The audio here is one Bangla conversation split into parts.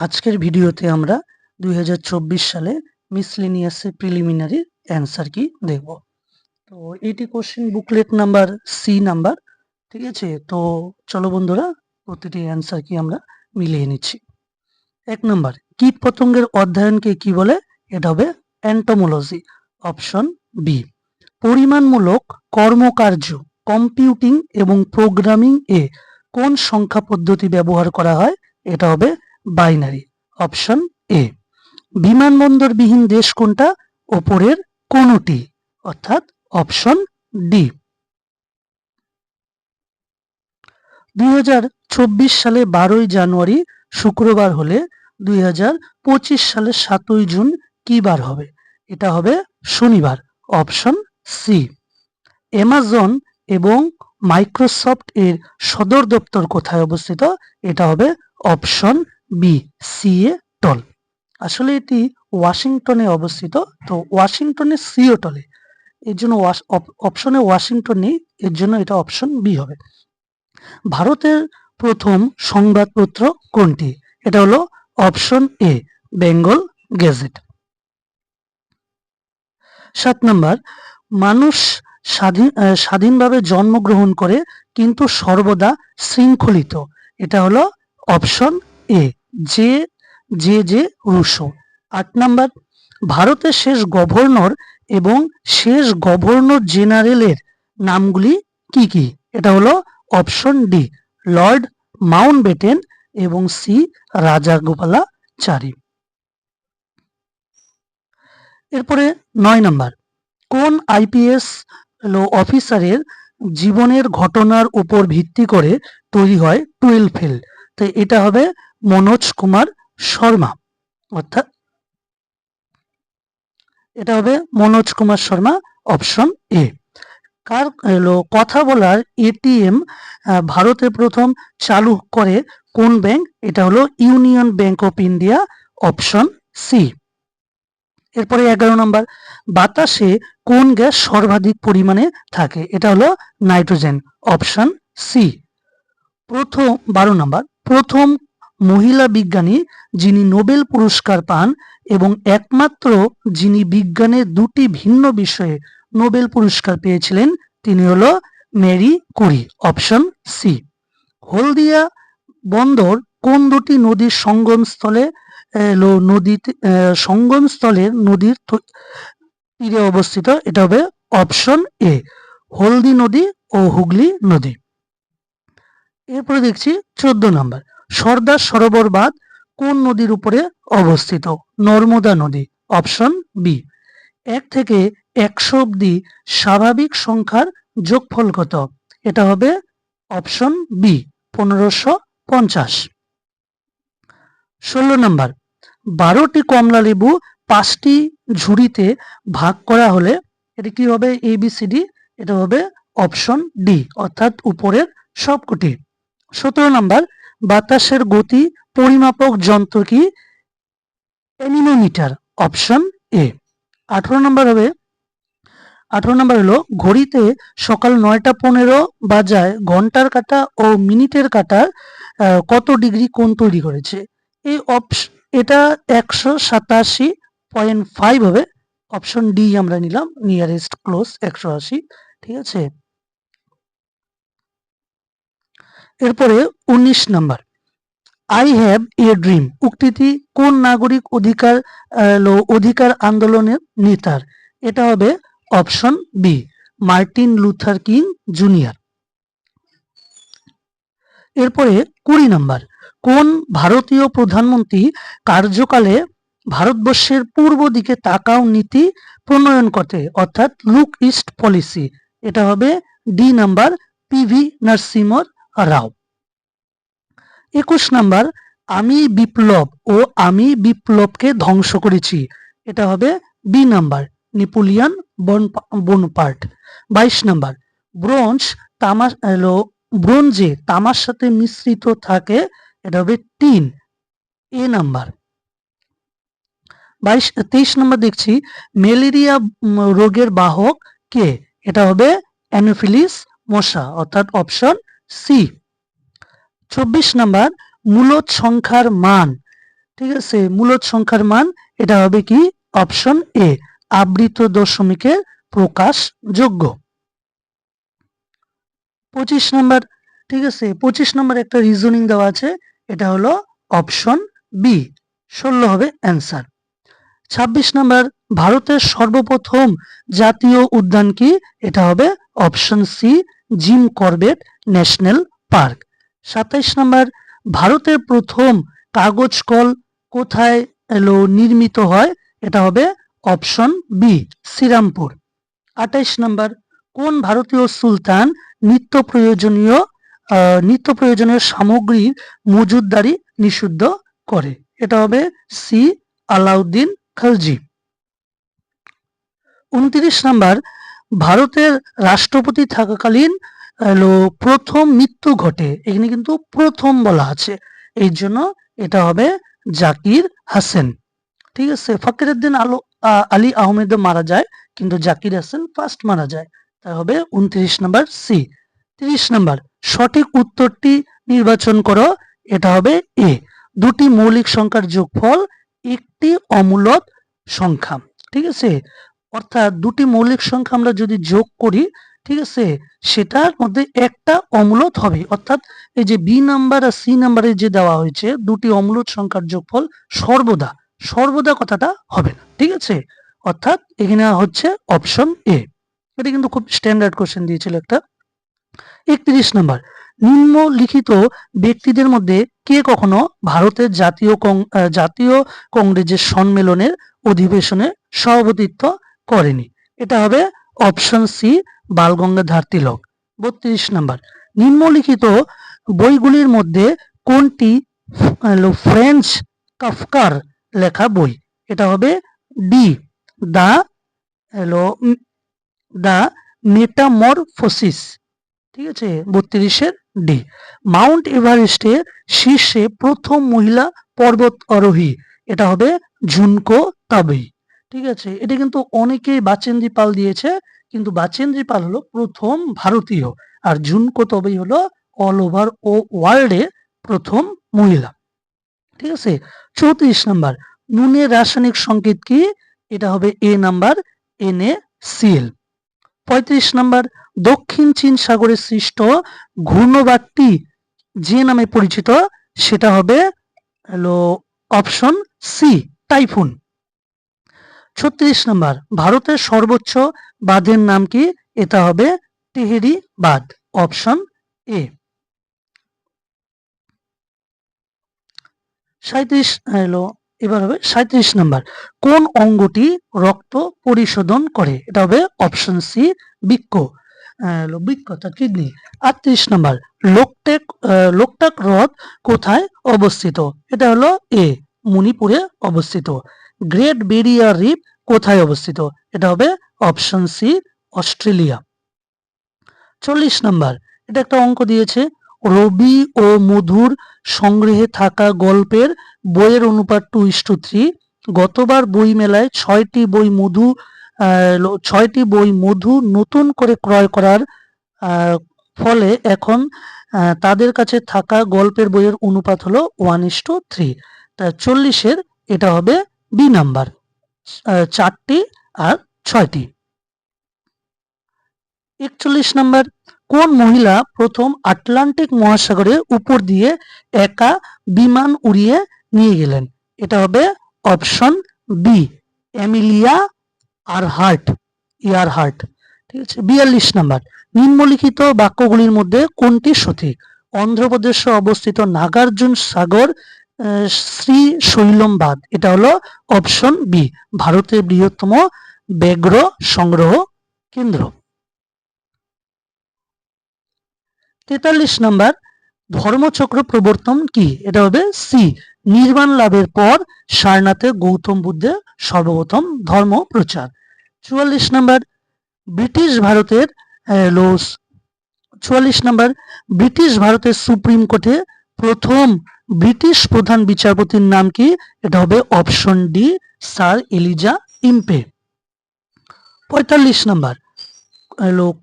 আজকের ভিডিওতে আমরা 2024 সালে মিসলেনিয়াসের প্রিলিমিনারি অ্যান্সার কি দেখব। তো এটি question booklet number C number, ঠিক আছে। তো চলো বন্ধুরা, প্রতিটি অ্যান্সার কি আমরা মিলিয়ে নিচ্ছি। 1 নাম্বার, কীট পতঙ্গের অধ্যয়নকে কি বলে? এটা হবে এন্টোমোলজি, অপশন বি। পরিমাণমূলক কর্মকার্য কম্পিউটিং এবং প্রোগ্রামিং এ কোন সংখ্যা পদ্ধতি ব্যবহার করা হয়? এটা হবে বাইনারি, অপশন এ। বিমানবন্দরবিহীন দেশ কোনটা? ওপরের কোনটি, অর্থাৎ অপশন ডি। 2024 সালে 12ই জানুয়ারি শুক্রবার হলে 2025 সালে 7ই জুন কি বার হবে? এটা হবে শনিবার, অপশন সি। অ্যামাজন এবং মাইক্রোসফট এর সদর দপ্তর কোথায় অবস্থিত? এটা হবে অপশন বি, সিএটল। আসলে এটি ওয়াশিংটনে অবস্থিত, তো ওয়াশিংটনের সিওটলে, এর জন্য অপশনে ওয়াশিংটন নেই, এর জন্য এটা অপশন বি হবে। ভারতের প্রথম সংবাদপত্র কোনটি? এটা হলো option A, Bengal Gazette. 7 number, মানুষ স্বাধীনভাবে জন্মগ্রহণ করে কিন্তু সর্বদা শৃঙ্খলিত, এটা হলো option A, J J J Rousseau. 8 number, ভারতের শেষ গভর্নর এবং শেষ গভর্নর জেনারেলের নামগুলি কি কি? এটা হলো অপশন ডি, লর্ড মাউন্টব্যাটেন এবং সি রাজাগোপালাচারী। এরপরে 9 নাম্বার, কোন আইপিএস অফিসারের জীবনের ঘটনার উপর ভিত্তি করে তৈরি হয় 12 ফেল? তো এটা হবে মনোজ কুমার শর্মা, অর্থাৎ এটা হবে মনোজ কুমার শর্মা, অপশন এ। কার কথা বলার এটিএম ভারতে প্রথম চালু করে কোন ব্যাংক? এটা হলো Union Bank of India, option C. এরপরে 11 নম্বর, বাতাসে কোন গ্যাস সর্বাধিক পরিমাণে থাকে? এটা হলো নাইট্রোজেন, অপশন সি। 12 নম্বর, প্রথম মহিলা বিজ্ঞানী যিনি নোবেল পুরস্কার পান এবং একমাত্র যিনি বিজ্ঞানের দুটি ভিন্ন বিষয়ে নোবেল পুরস্কার পেয়েছিলেন, তিনি হলো মেরি কুরি, অপশন সি। হলদিয়া বন্দর কোন দুটি নদীর সঙ্গমস্থলে নদীর তীরে অবস্থিত? এটা হবে অপশন এ, হলদি নদী ও হুগলি নদী। এরপরে দেখছি 14 নম্বর, সর্দার সরোবর বাঁধ কোন নদীর উপরে অবস্থিত? নর্মদা নদী, অপশন বি। 1 থেকে 100 অব্দি স্বাভাবিক সংখ্যার যোগফল কত? এটা হবে অপশন বি, 1550। 16 নম্বর, 12টি কমলা লেবু 5টি ঝুড়িতে ভাগ করা হলে এটা কি হবে? এবিসিডি, এটা হবে অপশন ডি, অর্থাৎ উপরের সবকটি। 17 নম্বর, বাতাসের গতি পরিমাপক যন্ত্র কি? Anemometer, option A. 18 নম্বর হলো ঘড়িতে সকাল 9টা 15 বাজায় ঘন্টার কাঁটা ও মিনিটের কাঁটার কত ডিগ্রি কোণ তৈরি করেছে? এটা 187.5 হবে, অপশন ডি আমরা নিলাম, নিয়ারেস্ট ক্লোজ 180, ঠিক আছে। এরপরে 19 number, I have a dream উক্তিটি কোন নাগরিক অধিকার আন্দোলনের নেতার? এটা হবে option B, Martin Luther King junior. এরপরে 20 নাম্বার, কোন ভারতীয় প্রধানমন্ত্রী কার্যকালে ভারতবর্ষের পূর্ব দিকে তাকাও নীতি প্রণয়ন করে, অর্থাৎ লুক ইস্ট পলিসি? এটা হবে D number, P V Narasimha Rao. 21 number, আমি বিপ্লব ও আমি বিপ্লবকে ধ্বংস করেছি, এটা হবে B number, Napoleon Bonaparte. 22 number, ব্রোঞ্জে তামার সাথে মিশ্রিত থাকে, এটা হবে টিন, এ নাম্বার। 23 নাম্বার দেখছি, ম্যালেরিয়া রোগের বাহক কে? এটা হবে অ্যানোফিলিস মশা, অর্থাৎ অপশন সি। 24 নাম্বার, মূলদ সংখ্যার মান, ঠিক আছে, মূলদ সংখ্যার মান এটা হবে কি অপশন এ, আবৃত দশমিকের প্রকাশযোগ্য। 25 নাম্বার, ঠিক আছে, 25 নাম্বার একটা রিজনিং দেওয়া আছে, এটা হলো অপশন বি, 16 হবে অ্যান্সার। 26 নাম্বার, ভারতের সর্বপ্রথম জাতীয় উদ্যান কি, এটা হবে option C, Jim Corbett National Park. 27 number, ভারতের প্রথম কাগজ কল কোথায় নির্মিত হয়, এটা হবে অপশন বি, শ্রীরামপুর। 28 নাম্বার, কোন ভারতীয় সুলতান নিত্য প্রয়োজনীয় সামগ্রীর মজুদদারি নিষিদ্ধ করে, এটা হবে সি, আলাউদ্দিন খালজি। 29 নাম্বার, ভারতের রাষ্ট্রপতি থাকাকালীন প্রথম মৃত্যু ঘটে, এখানে কিন্তু প্রথম বলা আছে, এই জন্য এটা হবে জাকির হাসান। ঠিক আছে, ফখরুদ্দিন আলী আহমেদ মারা যায়, কিন্তু জাকির হাসান ফার্স্ট মারা যায়, তাই হবে 29 নাম্বার সি। 30 নাম্বার, সঠিক উত্তরটি নির্বাচন করো, এটা হবে এ, দুটি মৌলিক সংখ্যার যোগফল একটি অমূলদ সংখ্যা। ঠিক আছে, অর্থাৎ দুটি মৌলিক সংখ্যা আমরা যদি যোগ করি, ঠিক আছে, সেটার মধ্যে একটা অমূলদ হবে, অর্থাৎ এই যে বি নাম্বার আর সি নাম্বারে যে দেওয়া হয়েছে দুটি অমূলদ সংখ্যার যোগফল সর্বদা কথাটা হবে না। ঠিক আছে, অর্থাৎ এখানে হচ্ছে অপশন এ। এটা কিন্তু খুব স্ট্যান্ডার্ড কোশ্চেন দিয়েছিল একটা। 31 নাম্বার, নিম্নলিখিত ব্যক্তিদের মধ্যে কে কখনো ভারতের জাতীয় কংগ্রেসের সম্মেলনের অধিবেশনে সভাপতিত্ব করেনি, এটা হবে অপশন সি, বালগঙ্গাধর তিলক। 32 নাম্বার, নিম্নলিখিত বইগুলির মধ্যে কোনটি ফ্রেঞ্চ কাফকার লেখা বই, এটা হবে ডি, দ্য মেটামরফোসিস। ঠিক আছে, 32-এর ডি। মাউন্ট এভারেস্টের শীর্ষে প্রথম মহিলা পর্বত আরোহী, এটা হবে ঝুনকো তাবেই। ঠিক আছে, এটা কিন্তু অনেকেই বাচেন্দ্রী পাল দিয়েছে, কিন্তু বাচেন্দ্রী পাল হলো প্রথম ভারতীয়, আর ঝুনকো তাবেই হলো অল ওভার ওয়ার্ল্ডে প্রথম মহিলা। ঠিক আছে, 34 নাম্বার, নুনের রাসায়নিক সংকেত কি, এটা হবে এ নাম্বার, NaCl। 35 নাম্বার, দক্ষিণ চীন সাগরে সৃষ্ট ঘূর্ণবাতটি যে নামে পরিচিত, সেটা হবে অপশন সি, টাইফুন। 36 নাম্বার, ভারতের সর্বোচ্চ বাঁধের নাম কি, এটা হবে টেহেরি বাঁধ, অপশন এ। 37 নাম্বার, কোন অঙ্গটি রক্ত পরিশোধন করে, এটা হবে অপশন সি, বৃক্ক অর্থাৎ কিডনি। 38 নাম্বার, লোকটাক হ্রদ কোথায় অবস্থিত, এটা হলো এ, মণিপুরে অবস্থিত। গ্রেট ব্যারিয়ার রিফ কোথায় অবস্থিত, এটা হবে অপশন সি, অস্ট্রেলিয়া। 40 নাম্বার, এটা একটা অঙ্ক দিয়েছে, রবি ও মধুর সংগ্রহে থাকা গল্পের বইয়ের অনুপাত 2:3। গতবার বই মেলায় 6টি বই মধু নতুন করে ক্রয় করার ফলে এখন তাদের কাছে থাকা গল্পের বইয়ের অনুপাত হলো 1:3। তাই 40-এর এটা হবে বি নাম্বার, 4টি আর 6টি। 41 নাম্বার, কোন মহিলা প্রথম আটলান্টিক মহাসাগরের উপর দিয়ে একা বিমান উড়িয়ে নিয়ে গেলেন, এটা হবে অপশন বি, এমিলিয়া ইয়ারহার্ট। ঠিক আছে, 42 নাম্বার, নিম্নলিখিত বাক্যগুলির মধ্যে কোনটি সঠিক, অন্ধ্রপ্রদেশে অবস্থিত নাগার্জুন সাগর শ্রীশৈলম বাঁধ, এটা হলো অপশন বি, ভারতের বৃহত্তম ব্যাঘ্র সংগ্রহ কেন্দ্র। 43 নাম্বার, ধর্মচক্র প্রবর্তন কি, এটা হবে সি, নির্বাণ লাভের পর সারনাথে গৌতম বুদ্ধের সর্বপ্রথম ধর্ম প্রচার। 44 নাম্বার, ব্রিটিশ ভারতের সুপ্রিম কোর্টে প্রথম ব্রিটিশ প্রধান বিচারপতির নাম কি, এটা হবে option D, sir Eliza Impey. 45 number,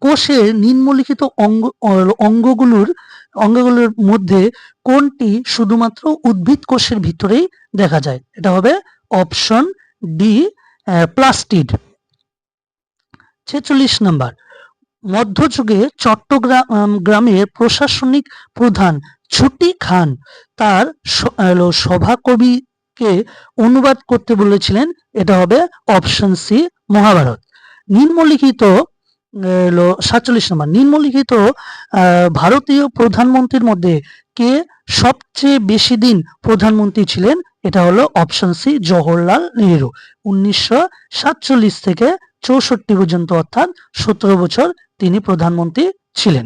কোষের নিম্নলিখিত অঙ্গগুলোর অঙ্গগুলোর মধ্যে কোনটি শুধুমাত্র উদ্ভিদ কোষের ভিতরেই দেখা যায়? এটা হবে অপশন ডি, প্লাস্টিড। 46 নাম্বার, মধ্যযুগে চট্টগ্রাম গ্রামের প্রশাসনিক প্রধান ছুটি খান তার সভাকবিকে অনুবাদ করতে বলেছিলেন। এটা হবে অপশন সি, মহাভারত। নিম্নলিখিত 47 নম্বর, নিম্নলিখিত ভারতীয় প্রধানমন্ত্রীর মধ্যে কে সবচেয়ে বেশি দিন প্রধানমন্ত্রী ছিলেন? এটা হলো অপশন সি, জওহরলাল নেহেরু। 1947 থেকে 64 পর্যন্ত, অর্থাৎ 17 বছর তিনি প্রধানমন্ত্রী ছিলেন।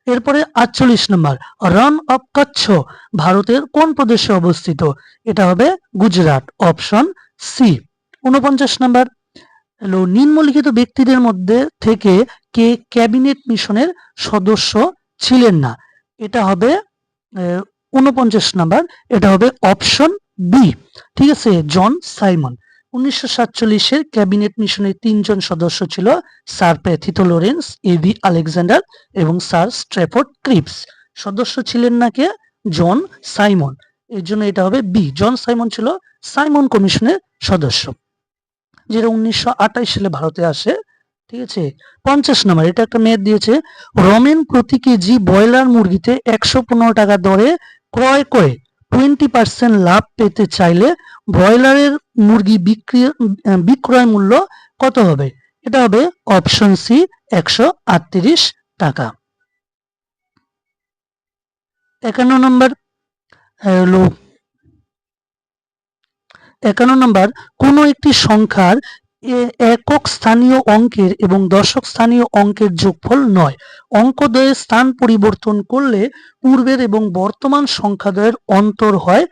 এরপরে 48 নম্বর, রন অফ কচ্ছ ভারতের কোন প্রদেশে অবস্থিত? এটা হবে গুজরাট, অপশন সি। 49 নম্বর, নিম্নলিখিত ব্যক্তিদের মধ্যে থেকে কে ক্যাবিনেট মিশনের সদস্য ছিলেন না? এটা হবে 49 নাম্বার, এটা হবে অপশন বি, ঠিক আছে, জন সাইমন। 1947-এর ক্যাবিনেট মিশনের 3 জন সদস্য ছিল, স্যার প্যাথিতো লরেন্স, এভি আলেকজান্ডার এবং স্যার স্ট্র্যাফোর্ড ক্রিপস। সদস্য ছিলেন না কে? জন সাইমন। এর জন্য এটা হবে বি, জন সাইমন ছিল সাইমন কমিশনের সদস্য, যেটা 1928 সালে ভারতে আসে, ঠিক আছে। 50 নম্বর, এটা একটা মেয়াদ দিয়েছে, রমেন প্রতি কেজি ব্রয়লার মুরগিতে 115 টাকা দরে ক্রয় করে 20% লাভ পেতে চাইলে ব্রয়লারের মুরগি বিক্রয় মূল্য কত হবে? এটা হবে অপশন সি, 138 টাকা। 51 নম্বর, 51 নম্বর, কোন একটি সংখ্যার একক স্থানীয় অঙ্কের এবং দশক স্থানীয় অঙ্কের যোগফল নয়। অঙ্কদ্বয়ের স্থান পরিবর্তন করলে পূর্বের এবং বর্তমান সংখ্যাদ্বয়ের অন্তর হয়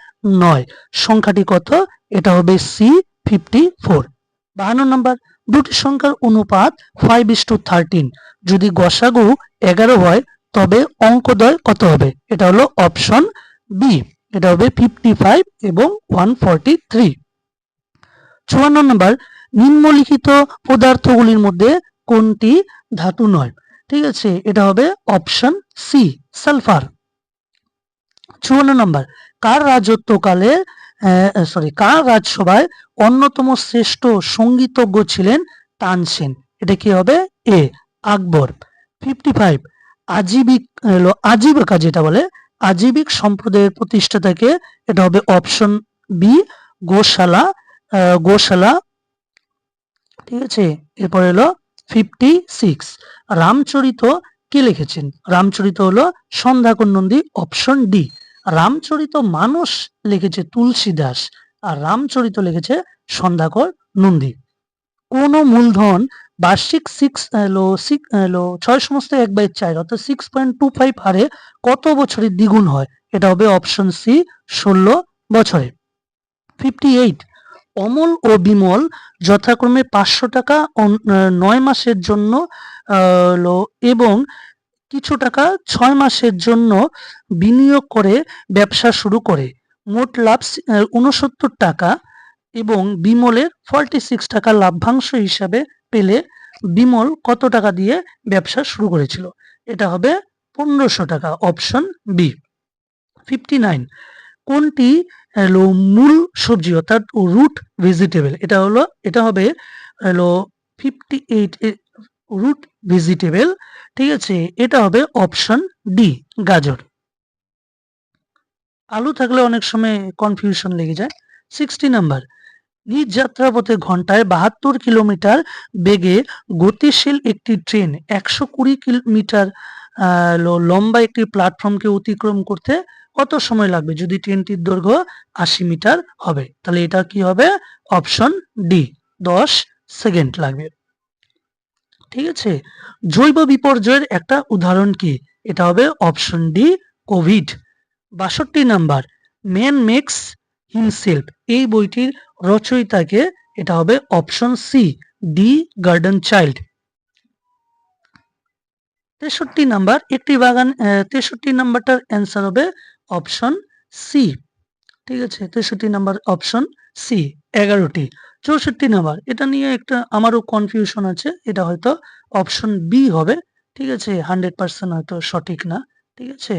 9। সংখ্যাটি কত? এটা হবে সি, 54। 52 নম্বর, দুটি সংখ্যার অনুপাত 5:13, যদি গসাগু 11 হয় তবে অঙ্কদ্বয় কত হবে? এটা হলো অপশন বি, এটা হবে 55 এবং 143। 54 নম্বর, নিম্নলিখিত পদার্থগুলির মধ্যে কোনটি ধাতু নয়? ঠিক আছে, এটা হবে অপশন সি, সালফার। 54 নম্বর, কার রাজত্বকালে কার রাজসভায় অন্যতম শ্রেষ্ঠ সঙ্গীতজ্ঞ ছিলেন তানসেন? এটা কি হবে? এ, আকবর। 55, আজীবিকা যেটা বলে আজীবিক সম্প্রদায়ের প্রতিষ্ঠাতাকে? এটা হবে অপশন বি, গোশালা, ঠিক আছে। এরপর হলো 56, রামচরিত কে লিখেছেন? রামচরিত হলো সন্ধ্যাকর নন্দী, অপশন ডি। রামচরিত মানস লিখেছে তুলসী দাস, আর রামচরিত লিখেছে সন্ধ্যাকর নন্দী। কোন মূলধন বার্ষিক 6/1/4 অর্থাৎ 6.25 হারে কত বছরে দ্বিগুণ হয়? এটা হবে অপশন সি, 16 বছরে। 58, অমল ও বিমল যথাক্রমে 500 টাকা 9 মাসের জন্য এবং কিছু টাকা 6 মাসের জন্য বিনিয়োগ করে ব্যবসা শুরু করে। মোট লাভ 69 টাকা এবং বিমলের 46 টাকা লাভ্যাংশ হিসাবে পেলে বিমল কত টাকা দিয়ে ব্যবসা শুরু করেছিল? এটা হবে 1500 টাকা, অপশন বি। 59, কোনটি মূল সবজি অর্থাৎ রুট ভেজিটেবল? এটা হবে 58 রুট ভেজিটেবল, ঠিক আছে। এটা হবে অপশন ডি, গাজর। আলু থাকলে অনেক সময় কনফিউশন লেগে যায়। 60 নাম্বার, নিজ যাত্রাপথে ঘন্টায় 72 কিলোমিটার বেগে গতিশীল একটি ট্রেন 120 কিলোমিটার লম্বা একটি প্ল্যাটফর্মকে অতিক্রম করতে কত সময় লাগবে যদি ট্রেনটির দৈর্ঘ্য 80 মিটার হবে? তাহলে এটা কি হবে? অপশন ডি, 10 সেকেন্ড লাগবে, ঠিক আছে। জৈব বিপর্যয়ের একটা উদাহরণ কি? এটা হবে option D, COVID. 62 number, man makes himself এই বইটির রচয়িতাকে? এটা হবে option C, D garden child. 63 number, একটি বাগান 63 নাম্বারটার অ্যান্সার হবে অপশন সি, ঠিক আছে। 63 নাম্বার অপশন সি, 11টি। 64 নাম্বার, এটা নিয়ে একটা আমারও কনফিউশন আছে, এটা হয়তো অপশন বি হবে, ঠিক আছে, 100% হয়তো সঠিক না। ঠিক আছে,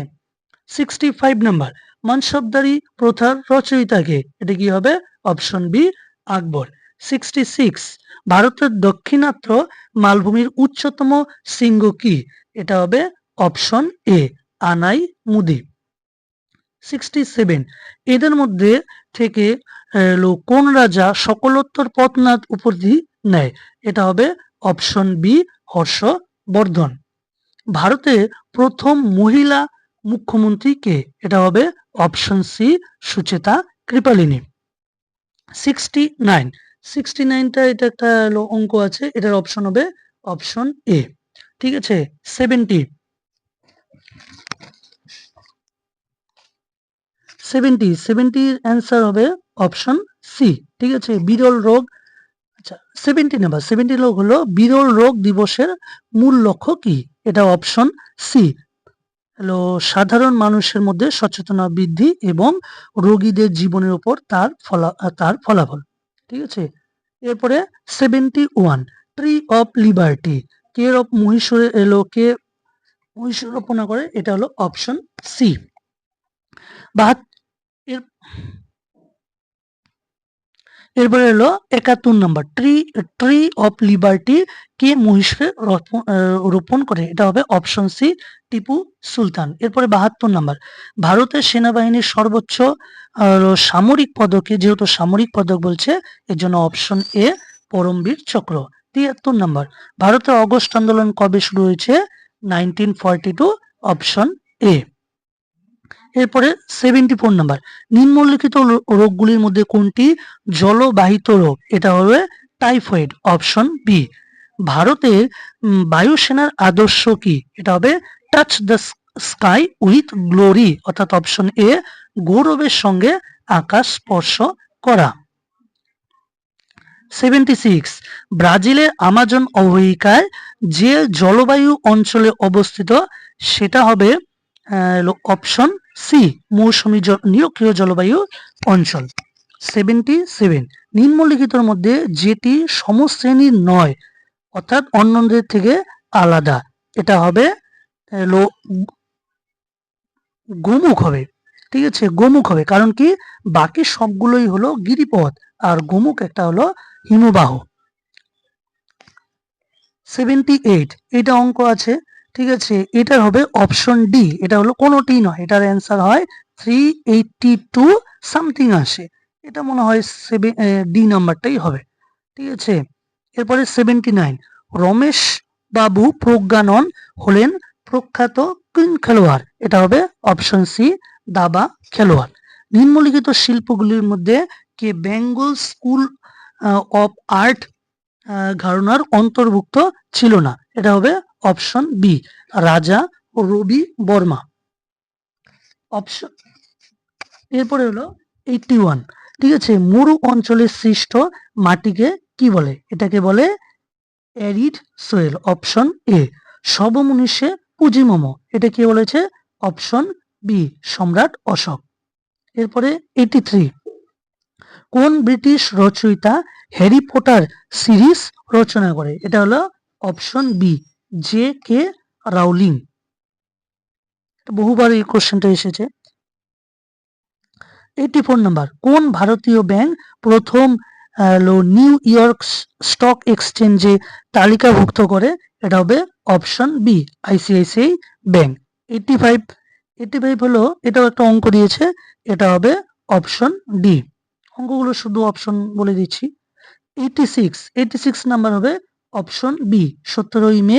65 নাম্বার, মানসবদারি প্রথার রচয়িতা কে? এটা কি হবে? অপশন বি, আকবর। 66, ভারতের দক্ষিণাত্য মালভূমির উচ্চতম শৃঙ্গ কি? এটা হবে অপশন এ, আনাই মুদি। 67, এদের মধ্যে থেকে কোন রাজা সকলোত্তর পথনাথ উপাধি নেয়? এটা হবে অপশন বি, হর্ষবর্ধন। ভারতে প্রথম মহিলা মুখ্যমন্ত্রী কে? এটা হবে অপশন সি, সুচেতা কৃপালিনী। 69, 69টা এটা একটা অঙ্ক আছে, এটার অপশন হবে অপশন এ। ঠিক আছে, 70, 70 অ্যান্সার হবে অপশন সি। ঠিক আছে, বিরল রোগ। আচ্ছা, 70 নাম্বার, 70 রোগ হলো বিরল রোগ দিবসের মূল লক্ষ্য কি? এটা অপশন সি, হলো সাধারণ মানুষের মধ্যে সচেতনতা বৃদ্ধি এবং রোগীদের জীবনের উপর তার ফলাফল। ঠিক আছে, এরপরে 71, ট্রি অফ লিবার্টি কে মহীশূরে কে মহীশূর রচনা করে? এটা হলো অপশন সি। এরপরে হলো 71 নাম্বার, ট্রি অফ লিবার্টি কে মহীশূরে রোপণ করে? এটা হবে অপশন সি, টিপু সুলতান। এরপরে 72 নাম্বার, ভারতের সেনাবাহিনীর সর্বোচ্চ সামরিক পদকে, যেহেতু সামরিক পদক বলছে এর জন্য অপশন এ, পরমবীর চক্র। 73 নাম্বার, ভারতের অগস্ট আন্দোলন কবে শুরু হয়েছে? 1942, অপশন এ। এরপরে 74 নাম্বার, নিম্নলিখিত রোগগুলির মধ্যে কোনটি জলবাহিত রোগ? এটা হবে টাইফয়েড, অপশন বি। ভারতের বায়ুসেনার আদর্শ কি? এটা হবে touch the sky with glory, অর্থাৎ অপশন এ, গৌরবের সঙ্গে আকাশ স্পর্শ করা। 76, ব্রাজিলের আমাজন অববাহিকায় যে জলবায়ু অঞ্চলে অবস্থিত সেটা হবে অপশন সি, মৌসুমী নিরক্ষীয় জলবায়ু অঞ্চল। 77, নিম্নলিখিতর মধ্যে যেটি সমশ্রেণীর নয়, অর্থাৎ অন্যদের থেকে আলাদা, এটা হবে গোমুখ হবে। ঠিক আছে, গোমুখ হবে, কারণ কি বাকি সবগুলোই হলো গিরিপথ, আর গোমুখ একটা হলো হিমবাহ। 78, এটা অঙ্ক আছে। ঠিক আছে, এটার হবে অপশন ডি, এটা হলো কোনোটি নয়, এটার অ্যান্সার হয় 382 সামথিং আসে, এটা মনে হয় ডি নাম্বারটাই হবে। ঠিক আছে, এরপরে 79, রমেশ বাবু প্রজ্ঞানন হলেন প্রখ্যাত কোন খেলোয়াড়? এটা হবে অপশন সি, দাবা খেলোয়াড়। নিম্নলিখিত শিল্পগুলির মধ্যে কে বেঙ্গল স্কুল অফ আর্ট ঘরানার অন্তর্ভুক্ত ছিল না? এটা হবে অপশন বি, রাজা রবি বর্মা। অপশন, এরপরে হলো 81, ঠিক আছে, মরু অঞ্চলে সৃষ্ট মাটিকে কি বলে? এটাকে বলে অ্যারিড সোয়েল, অপশন এ। সর্বমনীষে পুঁজিমম, এটা কি বলেছে? অপশন বি, সম্রাট অশোক। এরপরে 83, কোন ব্রিটিশ রচয়িতা হ্যারি পটার সিরিজ রচনা করে? এটা হলো option B, J K Rowling. বহুবার এই কোশ্চেনটা এসেছে। 84 নাম্বার, কোন ভারতীয় ব্যাংক প্রথম নিউ ইয়র্ক স্টক এক্সচেঞ্জে তালিকাভুক্ত করে? এটা হবে অপশন বি, আইসিআইসিআই ব্যাংক। 85 হলো, এটাও একটা অঙ্ক দিয়েছে, এটা হবে অপশন ডি। অঙ্কগুলো শুধু অপশন বলে দিচ্ছি। 86 নাম্বার হবে অপশন বি, 17ই মে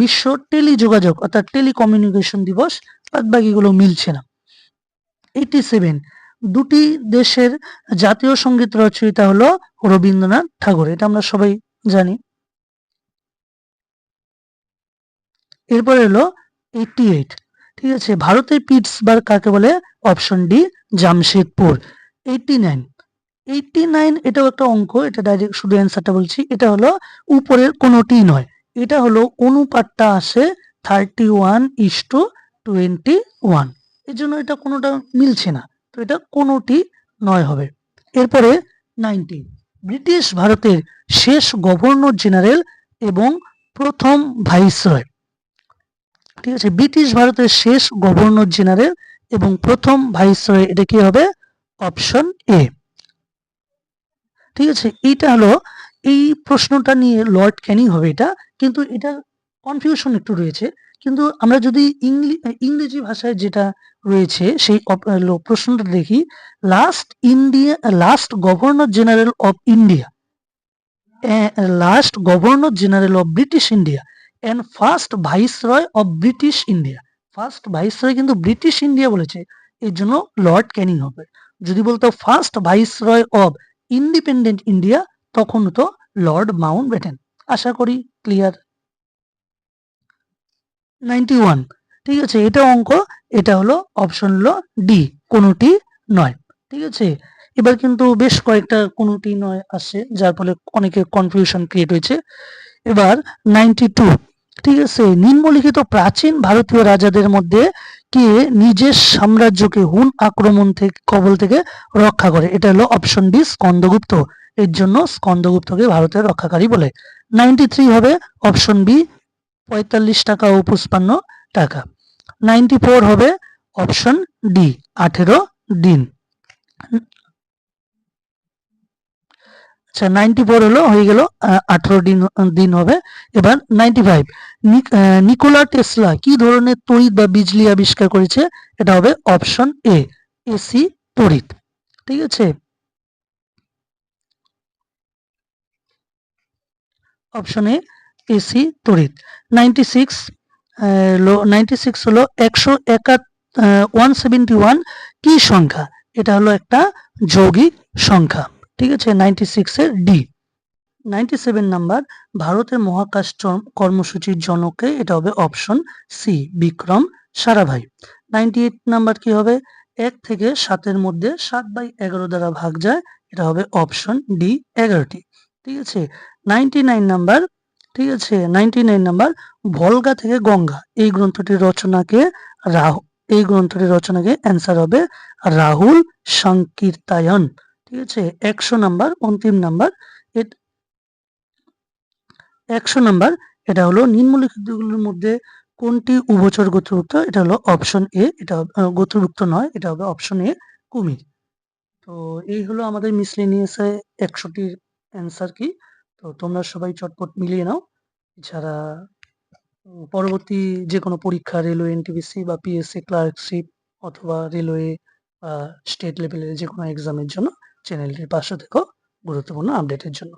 বিশ্ব টেলিযোগাযোগ অর্থাৎ টেলিকমিউনিকেশন দিবস, বাদ বাকিগুলো মিলছে না। 87, দুটি দেশের জাতীয় সঙ্গীত রচয়িতা হলো রবীন্দ্রনাথ ঠাকুর, এটা আমরা সবাই জানি। এরপরে হলো 88, ঠিক আছে, ভারতের পিটসবার্গ কাকে বলে? Option D, Jamshedpur. 89 এটাও একটা অঙ্ক, এটা ডাইরেক্ট শুধু অ্যান্সারটা বলছি, এটা হলো উপরের কোনোটি নয়, এটা হলো অনুপাতটা আসে 31:21, এর জন্য এটা কোনোটা মিলছে না, তো এটা কোনোটি নয় হবে। এরপরে 90, ব্রিটিশ ভারতের শেষ গভর্নর জেনারেল এবং প্রথম ভাইসরয় ঠিক আছে, ব্রিটিশ ভারতের শেষ গভর্নর জেনারেল এবং প্রথম ভাইসরয়, এটা কি হবে? Option A. ঠিক আছে, এইটা হলো, এই প্রশ্নটা নিয়ে লর্ড ক্যানিং হবে এটা, কিন্তু এটা কনফিউশন একটু রয়েছে। কিন্তু আমরা যদি ইংরেজি ভাষায় যেটা রয়েছে সেই প্রশ্নটা দেখি, last governor general of India, last governor general of British India and first viceroy of British India. First viceroy কিন্তু ব্রিটিশ ইন্ডিয়া বলেছে, এর জন্য লর্ড ক্যানিং হবে। যদি বলতো first viceroy of independent India, তখন তো লর্ড মাউন্ট ব্যাটেন। আশা করি ক্লিয়ার। 91, ঠিক আছে, এটা অঙ্ক, এটা হলো অপশন হলো ডি, কোনোটি নয়। ঠিক আছে, এবার কিন্তু বেশ কয়েকটা কোনোটি নয় আসে, যার ফলে অনেকে কনফিউশন ক্রিয়েট হয়েছে। এবার 92, ঠিক আছে, নিম্নলিখিত প্রাচীন ভারতীয় রাজাদের মধ্যে কে নিজের সাম্রাজ্যকে হুন আক্রমণ থেকে কবল থেকে রক্ষা করে? এটা হলো অপশন ডি, স্কন্দগুপ্ত। এর জন্য স্কন্দগুপ্তকে ভারতের রক্ষাকারী বলে। 93 হবে অপশন বি, 45 টাকা ও 55 টাকা। 94 হবে অপশন ডি, 18 দিন। আচ্ছা, 94 হলো হয়ে গেল 18 দিন হবে। এবার 95, নিকোলা টেসলা কি ধরনের তড়িৎ বা বিজলি আবিষ্কার করেছে? এটা হবে অপশন এ, এসি তড়িৎ। ঠিক আছে, অপশন এ, এসি তড়িৎ। 96, 96 হলো 171 কি সংখ্যা? এটা হলো একটা যৌগিক সংখ্যা। ঠিক আছে, 96 এর ডি। 97 নাম্বার, ভারতের মহাকাশ কর্মসূচির জনকে? এটা হবে option C, Vikram Sarabhai. 98 number কি হবে? 1 থেকে 7-এর মধ্যে 7/11 দ্বারা ভাগ যায়, এটা হবে অপশন ডি, 11টি। ঠিক আছে, 99 নাম্বার, ঠিক আছে, 99 নাম্বার, ভলগা থেকে গঙ্গা এই গ্রন্থটির রচনাকে অ্যান্সার হবে রাহুল সংকীর্তায়ন। ঠিক আছে, 100 নাম্বার, অন্তিম নাম্বার, 100 নাম্বার, এটা হলো নিম্নলিখিতগুলোর মধ্যে কোনটি উভচর গোত্রভুক্ত? এটা হলো অপশন এ, এটা গোত্রভুক্ত নয়, এটা হবে অপশন এ, কুমির। তো এই হলো আমাদের মিসলেনিয়াসে 100টির অ্যান্সার কি। তো তোমরা সবাই চটপট মিলিয়ে নাও। যারা পরবর্তী যে কোনো পরীক্ষা, রেলওয়ে, এনটিপিসি বা পিএসসি ক্লার্কশিপ অথবা রেলওয়ে বা স্টেট লেভেলের যে কোনো এক্সামের জন্য চ্যানেলটির পাশে থেকো গুরুত্বপূর্ণ আপডেটের জন্য।